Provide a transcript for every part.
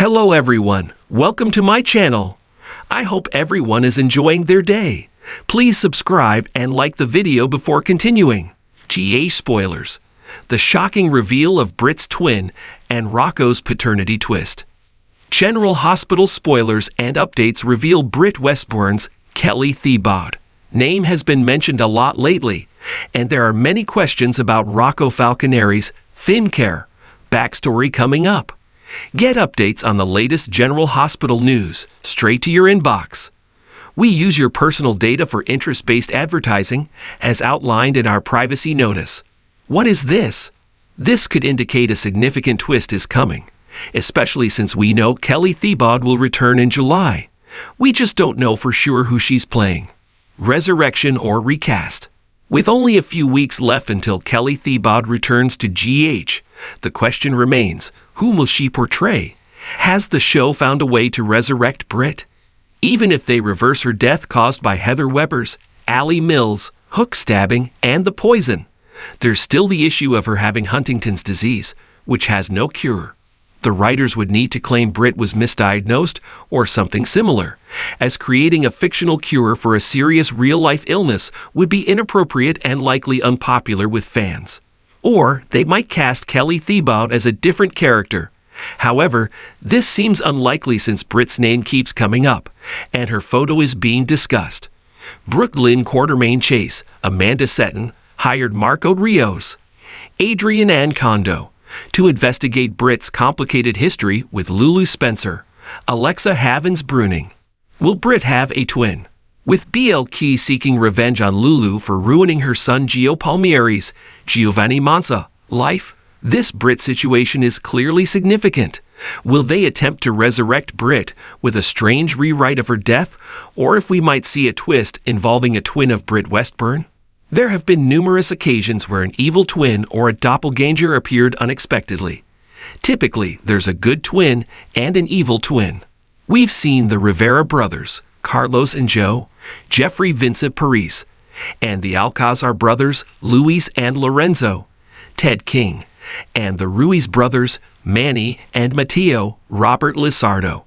Hello everyone, welcome to my channel. I hope everyone is enjoying their day. Please subscribe and like the video before continuing. GH spoilers. The shocking reveal of Britt's twin and Rocco's paternity twist. General Hospital spoilers and updates reveal Britt Westburn's Kelly Thiebaud. Name has been mentioned a lot lately, and there are many questions about Rocco Falconeri's Fin Care backstory coming up. Get updates on the latest General Hospital news straight to your inbox. We use your personal data for interest-based advertising, as outlined in our privacy notice. What is this? This could indicate a significant twist is coming, especially since we know Kelly Thiebaud will return in July. We just don't know for sure who she's playing. Resurrection or recast. With only a few weeks left until Kelly Thiebaud returns to GH, the question remains, whom will she portray? Has the show found a way to resurrect Britt? Even if they reverse her death caused by Heather Weber's, Allie Mills, hook stabbing, and the poison, there's still the issue of her having Huntington's disease, which has no cure. The writers would need to claim Britt was misdiagnosed or something similar, as creating a fictional cure for a serious real-life illness would be inappropriate and likely unpopular with fans. Or they might cast Kelly Thiebaud as a different character. However, this seems unlikely since Britt's name keeps coming up, and her photo is being discussed. Brooklyn Quartermaine Chase, Amanda Setton, hired Marco Rios, Adrienne Ann Kondo, to investigate Britt's complicated history with Lulu Spencer, Alexa Havens-Bruning. Will Britt have a twin? With BL Key seeking revenge on Lulu for ruining her son Gio Palmieri's, Giovanni Manza, life, this Britt situation is clearly significant. Will they attempt to resurrect Britt with a strange rewrite of her death, or if we might see a twist involving a twin of Britt Westburn? There have been numerous occasions where an evil twin or a doppelganger appeared unexpectedly. Typically, there's a good twin and an evil twin. We've seen the Rivera brothers, Carlos and Joe, Jeffrey Vincent Paris, and the Alcazar brothers, Luis and Lorenzo, Ted King, and the Ruiz brothers, Manny and Matteo Robert Lizardo.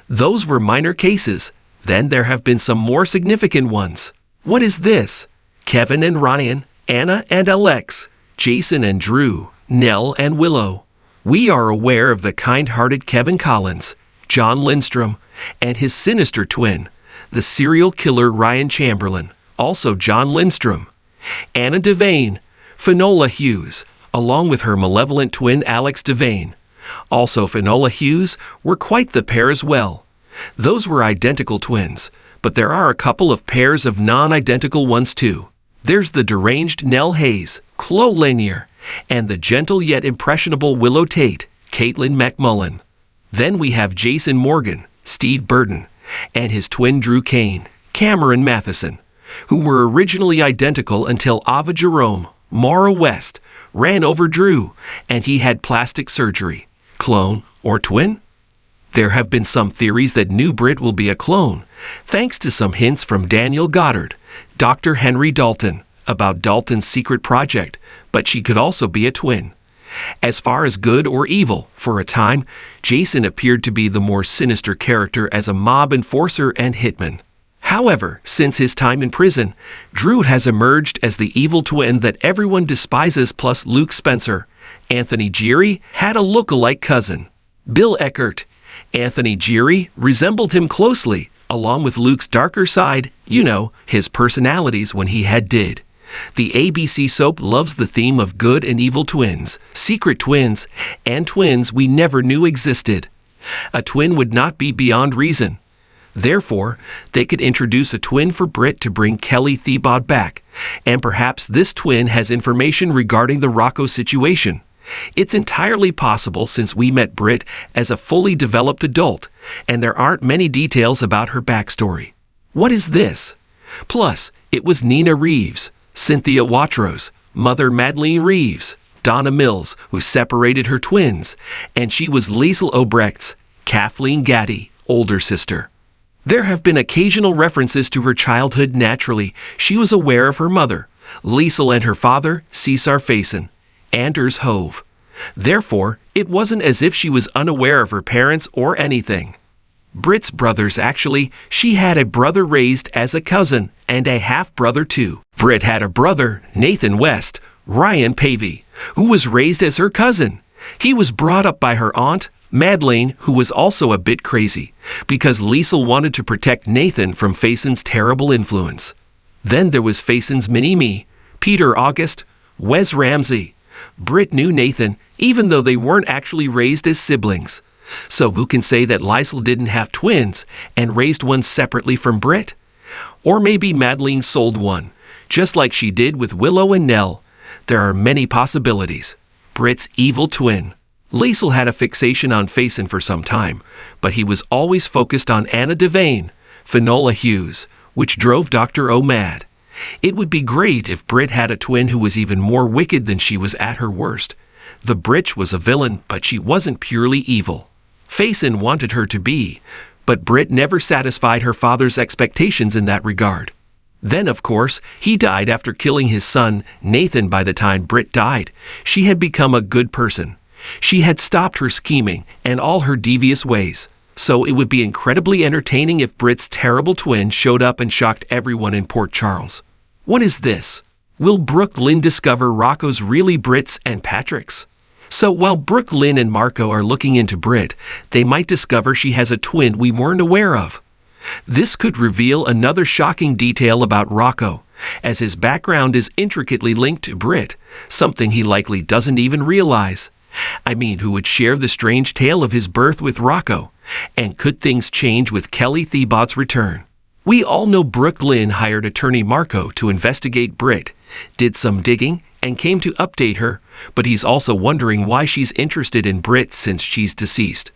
Those were minor cases. Then there have been some more significant ones. What is this? Kevin and Ryan, Anna and Alex, Jason and Drew, Nell and Willow. We are aware of the kind-hearted Kevin Collins, John Lindstrom, and his sinister twin, the serial killer Ryan Chamberlain, also John Lindstrom, Anna Devane, Finola Hughes, along with her malevolent twin Alex Devane. Also Finola Hughes were quite the pair as well. Those were identical twins, but there are a couple of pairs of non-identical ones too. There's the deranged Nell Hayes, Chloe Lanier, and the gentle yet impressionable Willow Tate, Caitlin McMullen. Then we have Jason Morgan, Steve Burton, and his twin Drew Kane, Cameron Matheson, who were originally identical until Ava Jerome, Maura West, ran over Drew, and he had plastic surgery. Clone or twin? There have been some theories that new Britt will be a clone, thanks to some hints from Daniel Goddard, Dr. Henry Dalton, about Dalton's secret project, but she could also be a twin. As far as good or evil, for a time, Jason appeared to be the more sinister character as a mob enforcer and hitman. However, since his time in prison, Drew has emerged as the evil twin that everyone despises plus Luke Spencer. Anthony Geary had a look-alike cousin, Bill Eckert. Anthony Geary resembled him closely, along with Luke's darker side, his personalities when he did. The ABC soap loves the theme of good and evil twins, secret twins, and twins we never knew existed. A twin would not be beyond reason. Therefore, they could introduce a twin for Britt to bring Kelly Thiebaud back, and perhaps this twin has information regarding the Rocco situation. It's entirely possible since we met Britt as a fully developed adult, and there aren't many details about her backstory. What is this? Plus, it was Nina Reeves, Cynthia Watros, Mother Madeleine Reeves, Donna Mills, who separated her twins, and she was Liesl Obrecht's, Kathleen Gaddy, older sister. There have been occasional references to her childhood. Naturally, she was aware of her mother, Liesl, and her father, Cesar Faison, Anders Hove. Therefore, It wasn't as if she was unaware of her parents or anything. Britt's brothers actually, she had a brother raised as a cousin and a half-brother too. Britt had a brother, Nathan West, Ryan Pavey, who was raised as her cousin. He was brought up by her aunt, Madeleine, who was also a bit crazy, because Liesl wanted to protect Nathan from Faison's terrible influence. Then there was Faison's mini-me, Peter August, Wes Ramsey. Britt knew Nathan, even though they weren't actually raised as siblings. So who can say that Liesl didn't have twins and raised one separately from Britt? Or maybe Madeleine sold one, just like she did with Willow and Nell. There are many possibilities. Britt's evil twin. Liesl had a fixation on Faison for some time, but he was always focused on Anna Devane, Finola Hughes, which drove Dr. O mad. It would be great if Britt had a twin who was even more wicked than she was at her worst. The Britch was a villain, but she wasn't purely evil. Faison wanted her to be, but Britt never satisfied her father's expectations in that regard. Then, of course, he died after killing his son, Nathan. By the time Britt died, she had become a good person. She had stopped her scheming and all her devious ways. So it would be incredibly entertaining if Britt's terrible twin showed up and shocked everyone in Port Charles. What is this? Will Brooke Lynn discover Rocco's really Britt's and Patrick's? So while Brooke Lynn and Marco are looking into Britt, they might discover she has a twin we weren't aware of. This could reveal another shocking detail about Rocco, as his background is intricately linked to Britt, something he likely doesn't even realize. I mean, who would share the strange tale of his birth with Rocco? And could things change with Kelly Thiebaud's return? We all know Brooke Lynn hired attorney Marco to investigate Britt, did some digging, and came to update her, but he's also wondering why she's interested in Britt since she's deceased.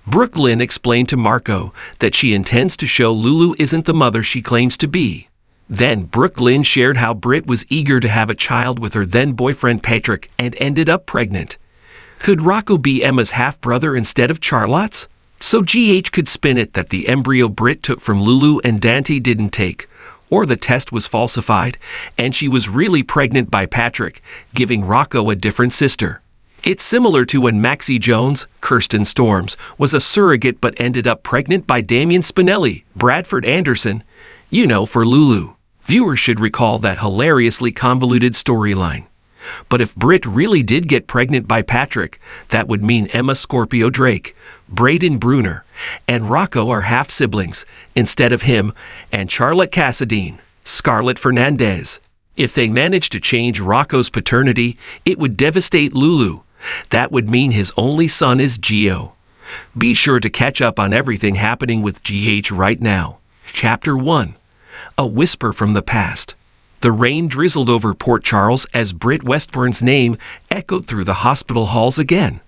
Brooke Lynn explained to Marco that she intends to show Lulu isn't the mother she claims to be. Then Brooke Lynn shared how Britt was eager to have a child with her then-boyfriend Patrick and ended up pregnant. Could Rocco be Emma's half-brother instead of Charlotte's? So GH could spin it that the embryo Britt took from Lulu and Dante didn't take, or the test was falsified, and she was really pregnant by Patrick, giving Rocco a different sister. It's similar to when Maxie Jones, Kirsten Storms, was a surrogate but ended up pregnant by Damian Spinelli, Bradford Anderson, for Lulu. Viewers should recall that hilariously convoluted storyline. But if Britt really did get pregnant by Patrick, that would mean Emma Scorpio Drake, Braden Bruner, and Rocco are half-siblings, instead of him and Charlotte Cassadine, Scarlett Fernandez. If they managed to change Rocco's paternity, it would devastate Lulu. That would mean his only son is Gio. Be sure to catch up on everything happening with GH right now. Chapter 1. A Whisper from the Past. The rain drizzled over Port Charles as Britt Westburn's name echoed through the hospital halls again.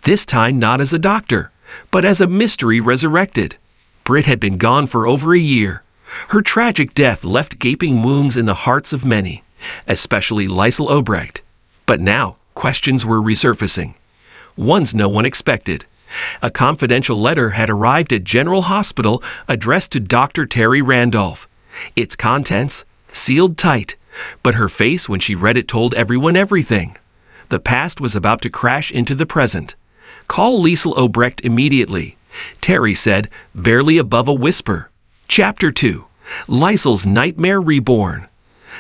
This time not as a doctor, but as a mystery resurrected. Britt had been gone for over a year. Her tragic death left gaping wounds in the hearts of many, especially Liesl Obrecht. But now, questions were resurfacing. Ones no one expected. A confidential letter had arrived at General Hospital addressed to Dr. Terry Randolph. Its contents, sealed tight, but her face when she read it told everyone everything. The past was about to crash into the present. Call Liesl Obrecht immediately, Terry said, barely above a whisper. Chapter 2. Liesl's Nightmare Reborn.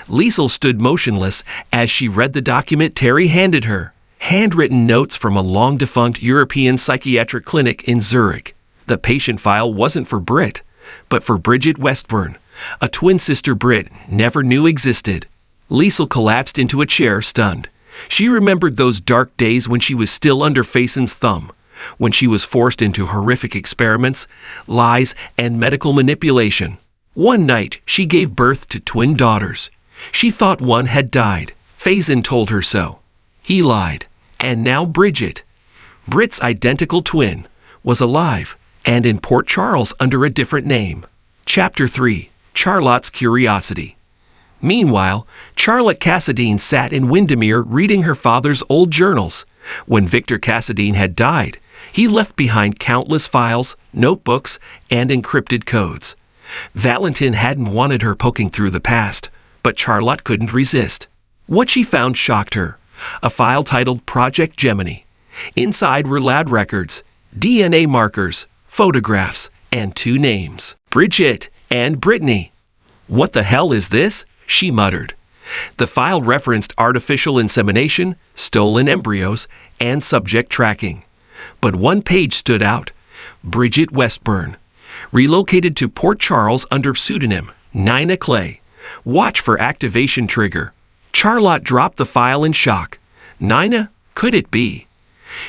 Liesl stood motionless as she read the document Terry handed her. Handwritten notes from a long-defunct European psychiatric clinic in Zurich. The patient file wasn't for Britt, but for Bridget Westburn, a twin sister Britt never knew existed. Liesl collapsed into a chair, stunned. She remembered those dark days when she was still under Faison's thumb, when she was forced into horrific experiments, lies, and medical manipulation. One night, she gave birth to twin daughters. She thought one had died. Faison told her so. He lied. And now Bridget, Britt's identical twin, was alive, and in Port Charles under a different name. Chapter 3. Charlotte's Curiosity. Meanwhile, Charlotte Cassadine sat in Windermere reading her father's old journals. When Victor Cassadine had died, he left behind countless files, notebooks, and encrypted codes. Valentin hadn't wanted her poking through the past, but Charlotte couldn't resist. What she found shocked her. A file titled Project Gemini. Inside were lab records, DNA markers, photographs, and 2 names, Bridget and Brittany. "What the hell is this?" she muttered. The file referenced artificial insemination, stolen embryos, and subject tracking. But one page stood out: Bridget Westburn, relocated to Port Charles under pseudonym Nina Clay. Watch for activation trigger. Charlotte dropped the file in shock. Nina? Could it be?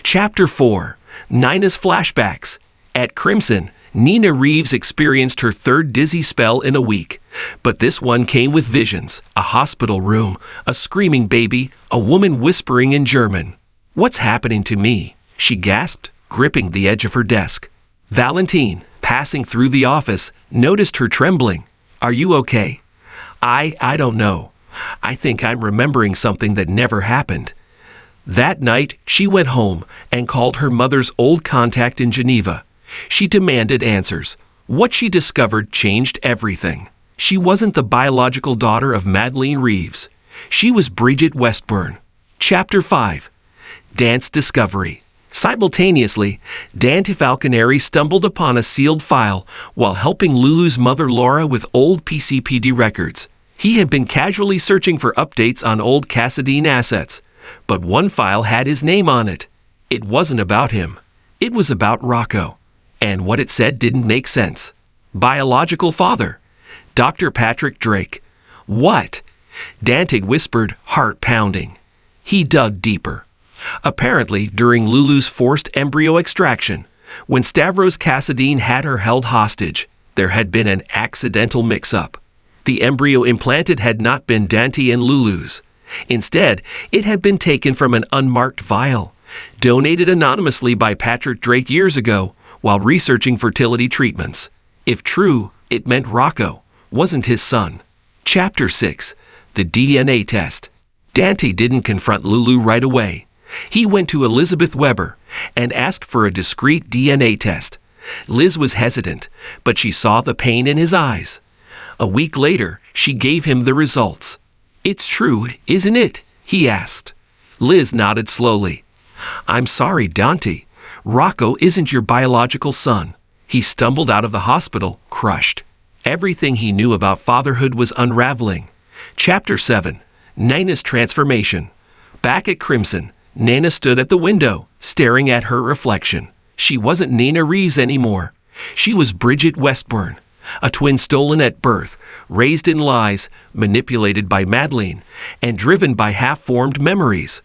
Chapter 4. Nina's Flashbacks. At Crimson, Nina Reeves experienced her 3rd dizzy spell in a week. But this one came with visions, a hospital room, a screaming baby, a woman whispering in German. "What's happening to me?" she gasped, gripping the edge of her desk. Valentine, passing through the office, noticed her trembling. "Are you okay?" I don't know. I think I'm remembering something that never happened." That night, she went home and called her mother's old contact in Geneva. She demanded answers. What she discovered changed everything. She wasn't the biological daughter of Madeleine Reeves. She was Bridget Westburn. Chapter 5. Dance Discovery. Simultaneously, Dante Falconeri stumbled upon a sealed file while helping Lulu's mother Laura with old PCPD records. He had been casually searching for updates on old Cassadine assets, but one file had his name on it. It wasn't about him. It was about Rocco. And what it said didn't make sense. Biological father. Dr. Patrick Drake. What? Dante whispered, heart pounding. He dug deeper. Apparently, during Lulu's forced embryo extraction, when Stavros Cassadine had her held hostage, there had been an accidental mix-up. The embryo implanted had not been Dante and Lulu's. Instead, it had been taken from an unmarked vial, donated anonymously by Patrick Drake years ago while researching fertility treatments. If true, it meant Rocco wasn't his son. Chapter 6. The DNA Test. Dante didn't confront Lulu right away. He went to Elizabeth Weber and asked for a discreet DNA test. Liz was hesitant, but she saw the pain in his eyes. A week later, she gave him the results. "It's true, isn't it?" he asked. Liz nodded slowly. "I'm sorry, Dante. Rocco isn't your biological son." He stumbled out of the hospital, crushed. Everything he knew about fatherhood was unraveling. Chapter 7. Nina's Transformation. Back at Crimson, Nina stood at the window, staring at her reflection. She wasn't Nina Reeves anymore. She was Bridget Westburn, a twin stolen at birth, raised in lies, manipulated by Madeleine, and driven by half-formed memories.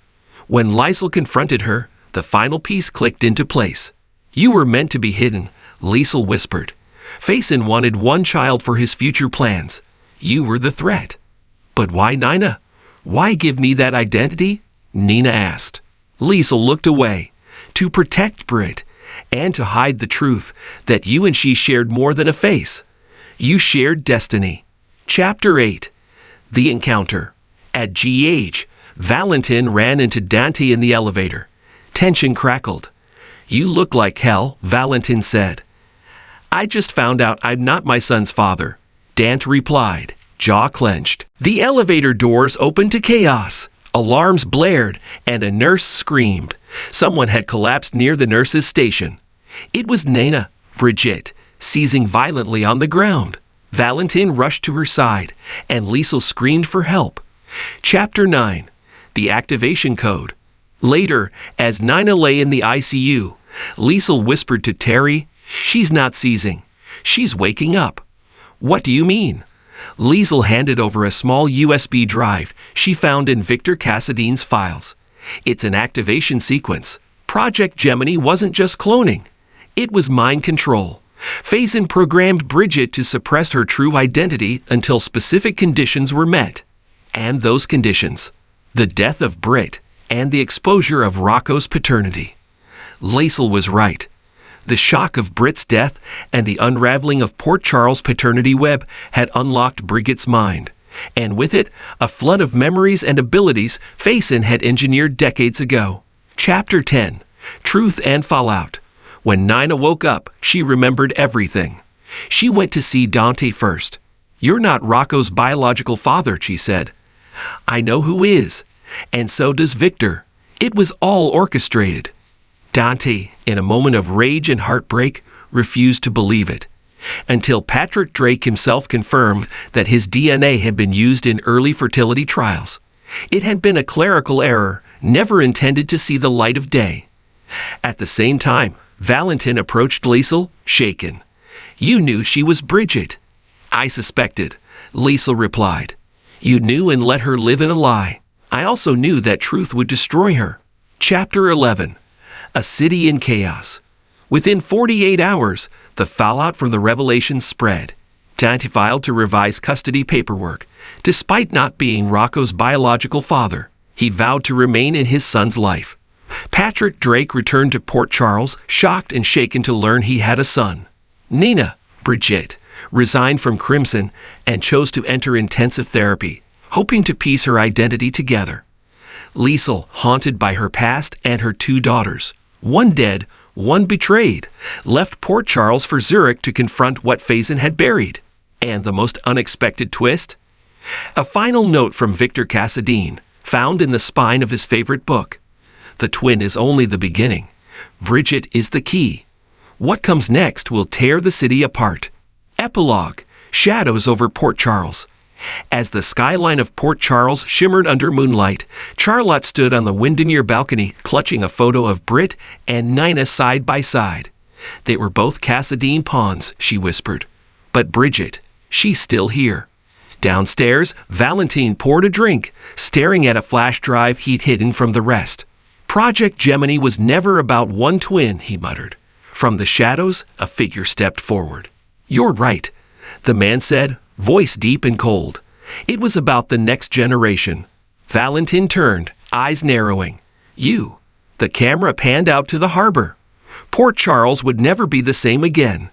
When Liesl confronted her, the final piece clicked into place. "You were meant to be hidden," Liesl whispered. Faison wanted one child for his future plans. You were the threat. "But why Nina? Why give me that identity?" Nina asked. Liesl looked away. "To protect Britt, and to hide the truth that you and she shared more than a face. You shared destiny." Chapter 8. The Encounter. At GH, Valentin ran into Dante in the elevator. Tension crackled. "You look like hell," Valentin said. "I just found out I'm not my son's father," Dante replied, jaw clenched. The elevator doors opened to chaos. Alarms blared, and a nurse screamed. Someone had collapsed near the nurse's station. It was Nina, Bridget, seizing violently on the ground. Valentin rushed to her side, and Liesl screamed for help. Chapter 9. The Activation Code. Later, as Nina lay in the ICU, Liesl whispered to Terry, "She's not seizing. She's waking up." "What do you mean?" Liesl handed over a small USB drive she found in Victor Cassadine's files. "It's an activation sequence. Project Gemini wasn't just cloning. It was mind control. Faison programmed Bridget to suppress her true identity until specific conditions were met. And those conditions: the death of Britt and the exposure of Rocco's paternity." Liesl was right. The shock of Britt's death and the unraveling of Port Charles' paternity web had unlocked Bridget's mind, and with it, a flood of memories and abilities Faison had engineered decades ago. Chapter 10. Truth and Fallout. When Nina woke up, she remembered everything. She went to see Dante first. "You're not Rocco's biological father," she said. "I know who is, and so does Victor. It was all orchestrated." Dante, in a moment of rage and heartbreak, refused to believe it, until Patrick Drake himself confirmed that his DNA had been used in early fertility trials. It had been a clerical error, never intended to see the light of day. At the same time, Valentin approached Liesel, shaken. "You knew she was Bridget." "I suspected," Liesel replied. "You knew and let her live in a lie. I also knew that truth would destroy her." Chapter 11. A City in Chaos. Within 48 hours, the fallout from the revelations spread. Dante filed to revise custody paperwork. Despite not being Rocco's biological father, he vowed to remain in his son's life. Patrick Drake returned to Port Charles, shocked and shaken to learn he had a son. Nina, Britt, resigned from Crimson and chose to enter intensive therapy, hoping to piece her identity together. Liesel, haunted by her past and her 2 daughters, one dead, one betrayed, left Port Charles for Zurich to confront what Faison had buried. And the most unexpected twist? A final note from Victor Cassadine, found in the spine of his favorite book. The twin is only the beginning. Bridget is the key. What comes next will tear the city apart. Epilogue. Shadows over Port Charles. As the skyline of Port Charles shimmered under moonlight, Charlotte stood on the Windermere balcony clutching a photo of Britt and Nina side by side. They were both Cassadine pawns, she whispered. But Bridget, she's still here. Downstairs, Valentin poured a drink, staring at a flash drive he'd hidden from the rest. Project Gemini was never about one twin, he muttered. From the shadows, a figure stepped forward. "You're right," the man said, voice deep and cold. It was about the next generation. Valentin turned, eyes narrowing. "You." The camera panned out to the harbor. Port Charles would never be the same again.